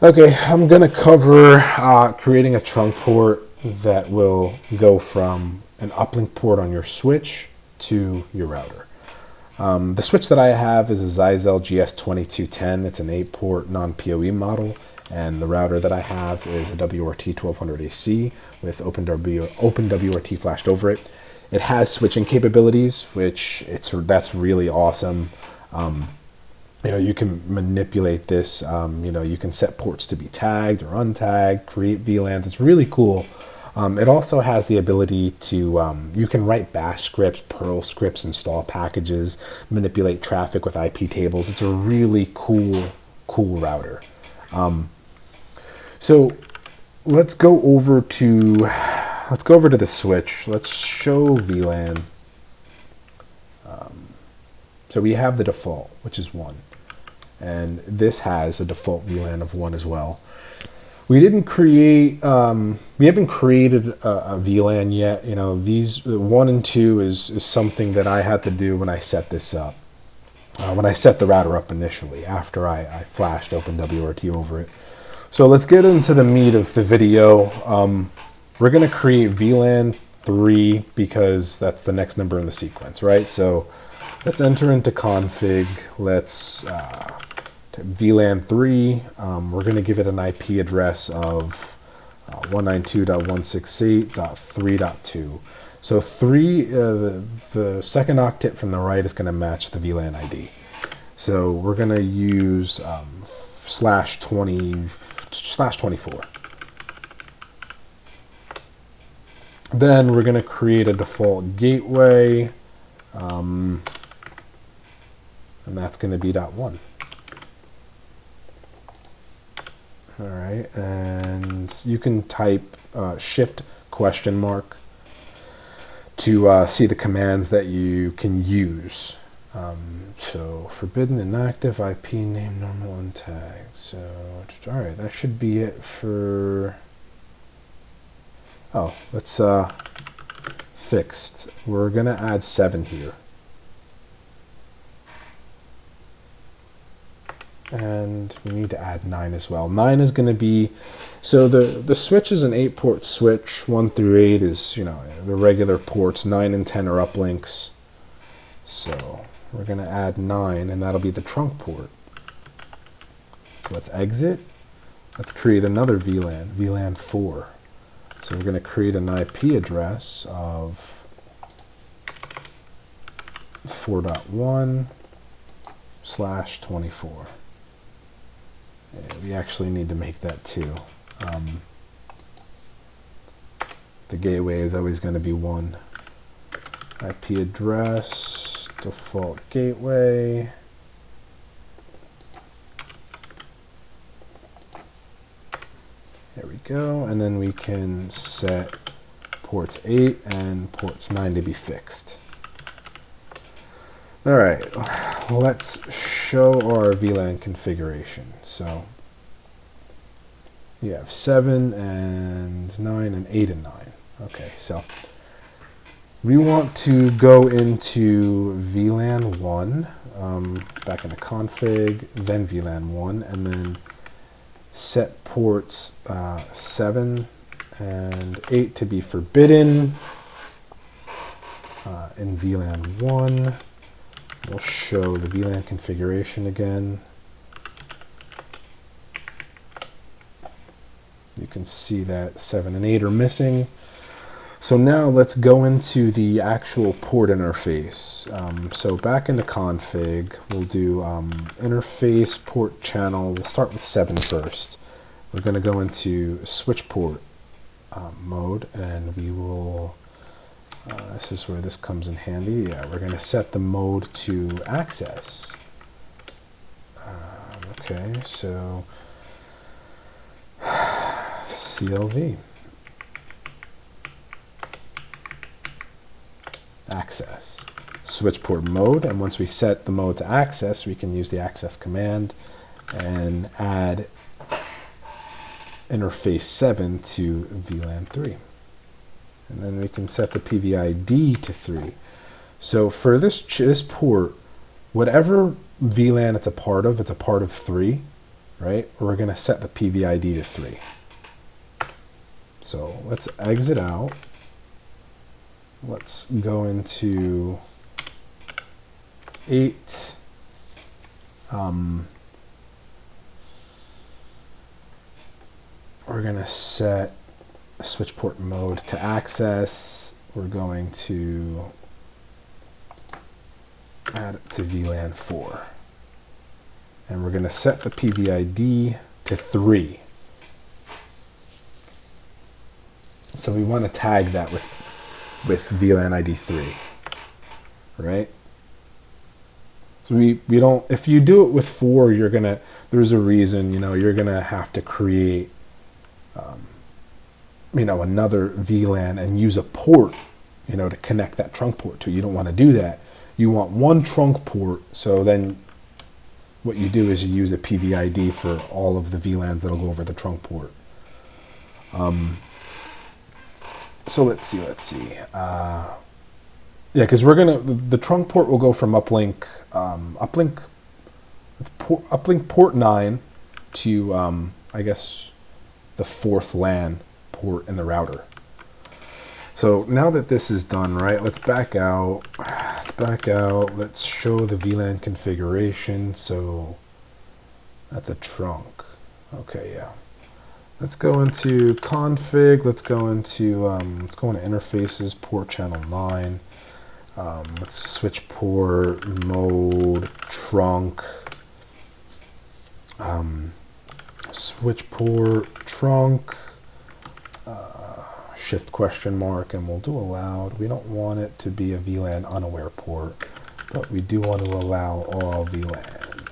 Okay, I'm going to cover creating a trunk port that will go from an uplink port on your switch to your router. The switch that I have is a Zyxel GS2210. It's an 8-port non-PoE model, and the router that I have is a WRT1200ac with OpenWRT flashed over it. It has switching capabilities, that's really awesome. You can manipulate this. You can set ports to be tagged or untagged, create VLANs. It's really cool. It also has the ability to, you can write bash scripts, Perl scripts, install packages, manipulate traffic with IP tables. It's a really cool router. So let's go over to the switch. Let's show VLAN. So we have the default, which is 1. And this has a default VLAN of 1 as well. We haven't created a VLAN yet. These 1 and 2 is something that I had to do when I set this up. When I set the router up initially, after I flashed OpenWRT over it. So let's get into the meat of the video. We're going to create VLAN 3 because that's the next number in the sequence, right? So let's enter into config. Let's VLAN 3. We're going to give it an IP address of 192.168.3.2. So 3, the second octet from the right is going to match the VLAN ID. So we're going to use /24. Then we're going to create a default gateway, and that's going to be .1. All right, and you can type shift ? to see the commands that you can use. So forbidden inactive IP name normal untagged. So all right, that should be it for. Oh, let's fixed. We're gonna add 7 here. And we need to add 9 as well. 9 is going to be, so the switch is an 8-port switch. 1 through 8 is, the regular ports. 9 and 10 are uplinks. So we're going to add 9, and that'll be the trunk port. Let's exit. Let's create another VLAN, VLAN 4. So we're going to create an IP address of 4.1/24. We actually need to make that 2. The gateway is always going to be 1. IP address, default gateway. There we go. And then we can set ports 8 and ports 9 to be fixed. All right, let's show our VLAN configuration. So you have 7 and 9 and 8 and 9. Okay, so we want to go into VLAN 1, back into config, then VLAN 1, and then set ports 7 and 8 to be forbidden in VLAN 1. We'll show the VLAN configuration again. You can see that 7 and 8 are missing. So now let's go into the actual port interface. So back in the config, we'll do interface port channel. We'll start with 7 first. We're going to go into switch port mode, and we will. This is where this comes in handy. Yeah, we're going to set the mode to access. Okay, so CLV. Access. Switch port mode, and once we set the mode to access, we can use the access command and add interface 7 to VLAN 3. And then we can set the PVID to 3. So for this port, whatever VLAN it's a part of 3. right? We're going to set the PVID to 3. So let's exit out. Let's go into 8. We're going to set switch port mode to access. We're going to add it to VLAN 4. And we're going to set the PVID to 3. So we want to tag that with VLAN ID 3, right? So we don't, if you do it with 4, you're going to, there's a reason, you're going to have to create, another VLAN and use a port, to connect that trunk port to. You don't want to do that. You want one trunk port, so then what you do is you use a PVID for all of the VLANs that'll go over the trunk port. So let's see. Yeah, because the trunk port will go from uplink port 9 to, I guess, the 4th LAN port in the router. So now that this is done, right, let's back out. Let's show the VLAN configuration. So that's a trunk. Okay, yeah. Let's go into config. Let's go into interfaces, port channel 9. Let's switch port mode trunk. Switch port trunk. Shift question mark, and we'll do allowed. We don't want it to be a VLAN unaware port, but we do want to allow all VLAN.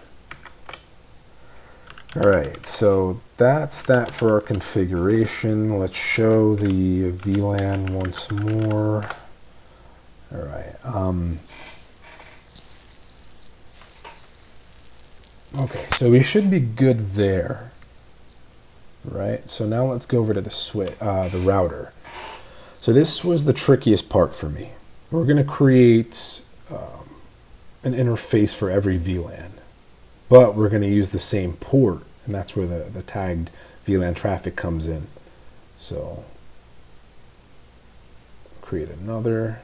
All right, so that's that for our configuration. Let's show the VLAN once more. All right. Okay, so we should be good there. Right. So now let's go over to the router. So this was the trickiest part for me. We're going to create an interface for every VLAN, but we're going to use the same port, and that's where the tagged VLAN traffic comes in. So create another.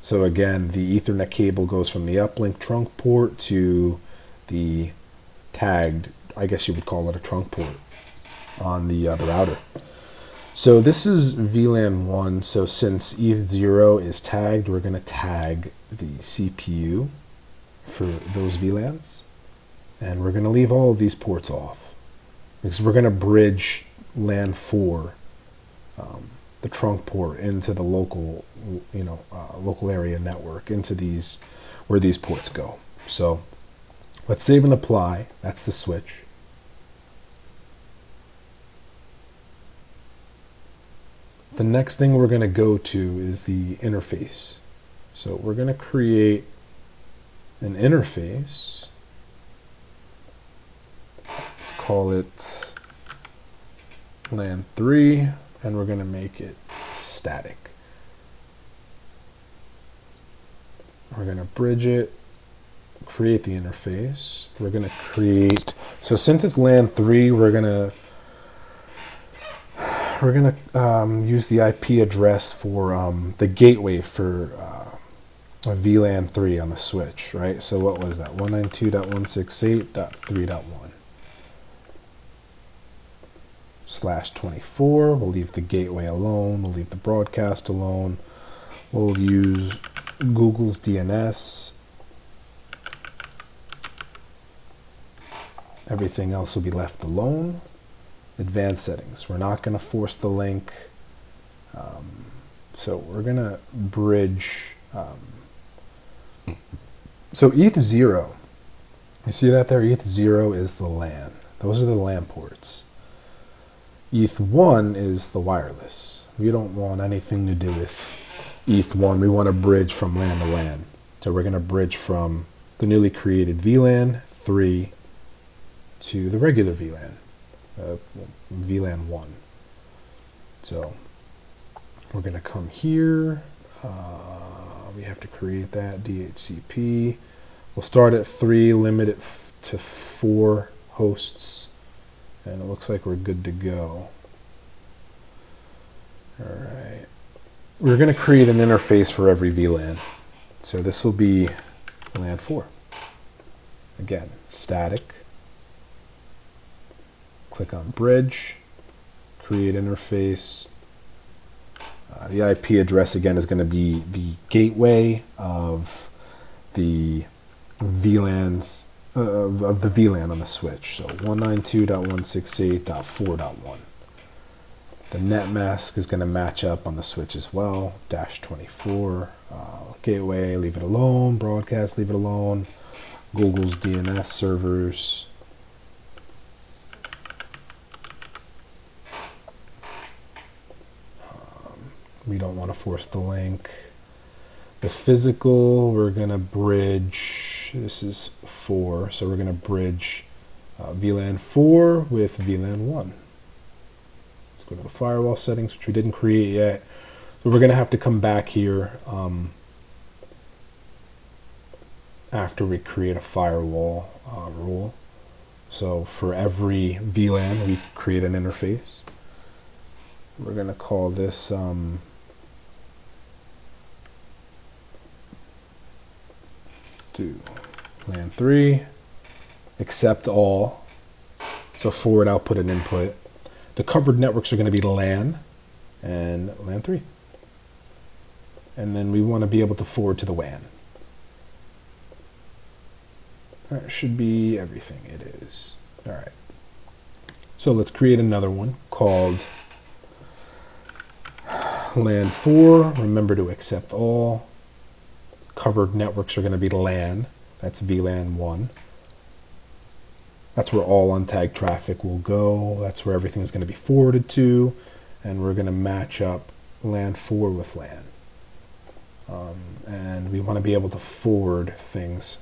So again, the Ethernet cable goes from the uplink trunk port to the tagged, I guess you would call it a trunk port, on the router. So this is VLAN 1. So since ETH0 is tagged, we're going to tag the CPU for those VLANs. And we're going to leave all of these ports off, because we're going to bridge LAN 4, the trunk port, into the local, local area network, into these, where these ports go. So let's save and apply. That's the switch. The next thing we're going to go to is the interface. So we're going to create an interface. Let's call it LAN 3, and we're going to make it static. We're going to bridge it, create the interface. We're going to create, so since it's LAN 3, we're going to use the IP address for the gateway for a VLAN 3 on the switch, right? So what was that? 192.168.3.1/24. We'll leave the gateway alone. We'll leave the broadcast alone. We'll use Google's DNS. Everything else will be left alone. Advanced settings. We're not going to force the link. So we're going to bridge. So ETH0, you see that there? ETH0 is the LAN. Those are the LAN ports. ETH1 is the wireless. We don't want anything to do with ETH1. We want to bridge from LAN to LAN. So we're going to bridge from the newly created VLAN 3 to the regular VLAN. VLAN 1. So we're going to come here. We have to create that DHCP. We'll start at 3, limit it to 4 hosts, and it looks like we're good to go. All right. We're going to create an interface for every VLAN. So this will be LAN 4. Again, static. Click on bridge, create interface. The IP address again is going to be the gateway of the VLANs of the VLAN on the switch. So 192.168.4.1. The net mask is going to match up on the switch as well. -24. Gateway, leave it alone. Broadcast, leave it alone. Google's DNS servers. We don't want to force the link. The physical, we're going to bridge. This is 4, so we're going to bridge VLAN 4 with VLAN 1. Let's go to the firewall settings, which we didn't create yet. So we're going to have to come back here after we create a firewall rule. So for every VLAN, we create an interface. We're going to call this LAN 3, accept all, so forward output and input. The covered networks are going to be LAN and LAN 3. And then we want to be able to forward to the WAN. That should be everything. It is. All right. So let's create another one called LAN 4. Remember to accept all. Covered networks are going to be LAN. That's VLAN 1. That's where all untagged traffic will go. That's where everything is going to be forwarded to. And we're going to match up LAN 4 with LAN. And we want to be able to forward things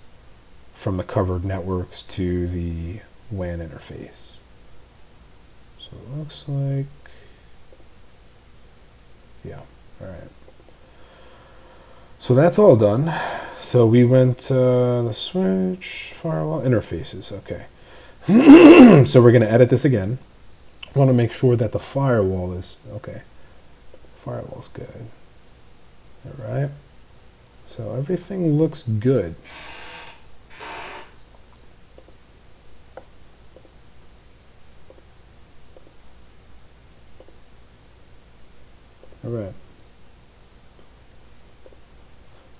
from the covered networks to the WAN interface. So it looks like, yeah, all right. So that's all done. So we went the switch, firewall, interfaces, okay. So we're going to edit this again. I want to make sure that the firewall is, okay, firewall's good. All right. So everything looks good. All right.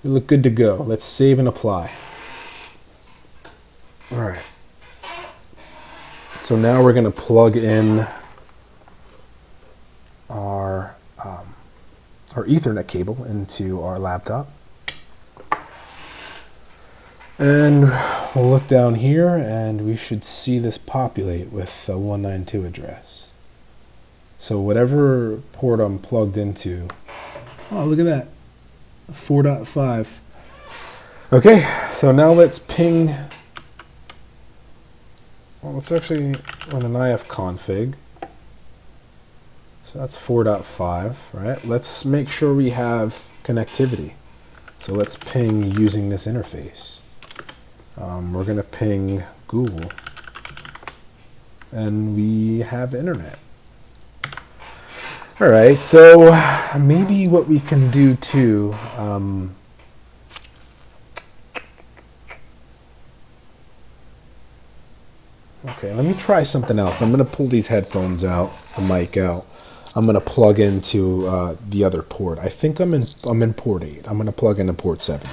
We look good to go. Let's save and apply. All right. So now we're going to plug in our Ethernet cable into our laptop. And we'll look down here and we should see this populate with a 192 address. So whatever port I'm plugged into, oh, look at that, 4.5. Okay, so now let's ping, well, let's actually run an ifconfig. So that's 4.5, right? Let's make sure we have connectivity. So let's ping using this interface. We're going to ping Google, and we have internet. All right, so maybe what we can do too, okay, let me try something else. I'm going to pull these headphones out, the mic out. I'm going to plug into the other port. I think I'm in port 8. I'm going to plug into port 7.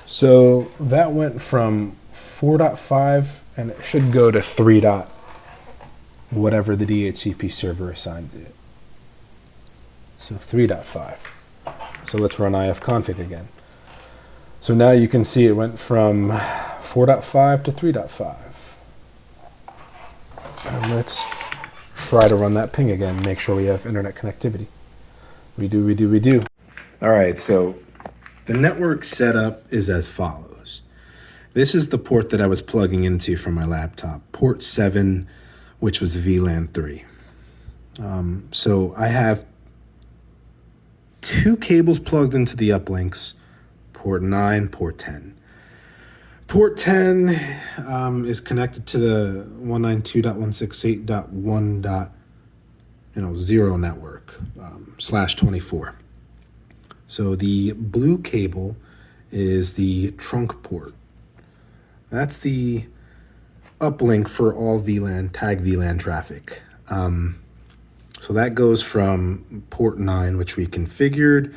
So that went from 4.5 and it should go to 3. Whatever the DHCP server assigns it. So 3.5. So let's run ifconfig again. So now you can see it went from 4.5 to 3.5. And let's try to run that ping again, make sure we have internet connectivity. We do. All right, so the network setup is as follows. This is the port that I was plugging into from my laptop, port 7, which was VLAN 3. So I have 2 cables plugged into the uplinks, port 9, port 10. Port 10 is connected to the 192.168.1.0 network, /24. So the blue cable is the trunk port. That's the uplink for all VLAN, tag VLAN traffic. So that goes from port 9, which we configured,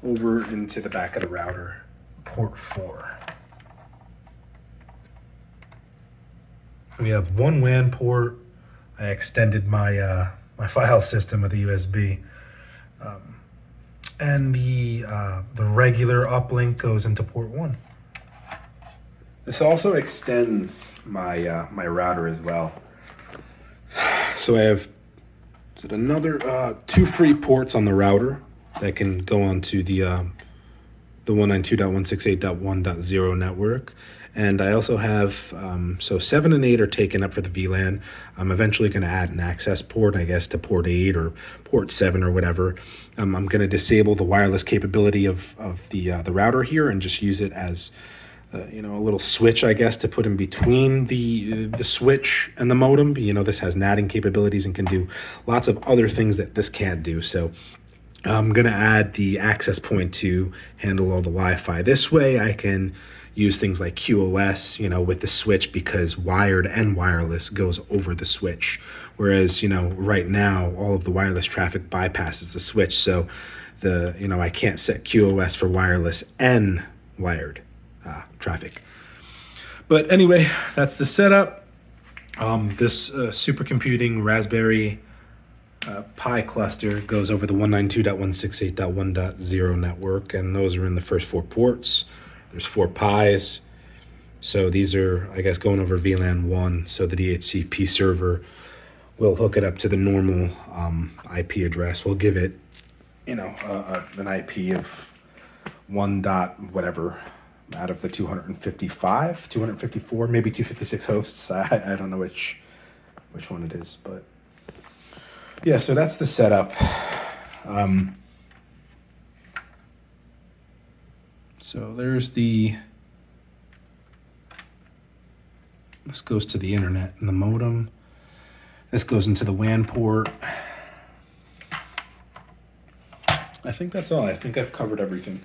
over into the back of the router, port 4. We have one WAN port. I extended my my file system with a USB, and the regular uplink goes into port 1. This also extends my my router as well. So I have another 2 free ports on the router that can go onto the 192.168.1.0 network. And I also have, so 7 and 8 are taken up for the VLAN. I'm eventually going to add an access port, I guess, to port 8 or port 7 or whatever. I'm going to disable the wireless capability of the router here and just use it as, a little switch, I guess, to put in between the switch and the modem. This has NATing capabilities and can do lots of other things that this can't do. So I'm going to add the access point to handle all the Wi-Fi. This way I can use things like QoS, with the switch, because wired and wireless goes over the switch. Whereas, right now, all of the wireless traffic bypasses the switch. So I can't set QoS for wireless and wired traffic. But anyway, that's the setup. This supercomputing Raspberry Pi cluster goes over the 192.168.1.0 network, and those are in the first 4 ports. There's 4 Pis, so these are, I guess, going over VLAN 1, so the DHCP server will hook it up to the normal IP address. We'll give it, an IP of 1 dot whatever out of the 254, maybe 256 hosts. I don't know which one it is, but yeah, so that's the setup. So there's this goes to the internet and the modem. This goes into the WAN port. I think that's all. I think I've covered everything.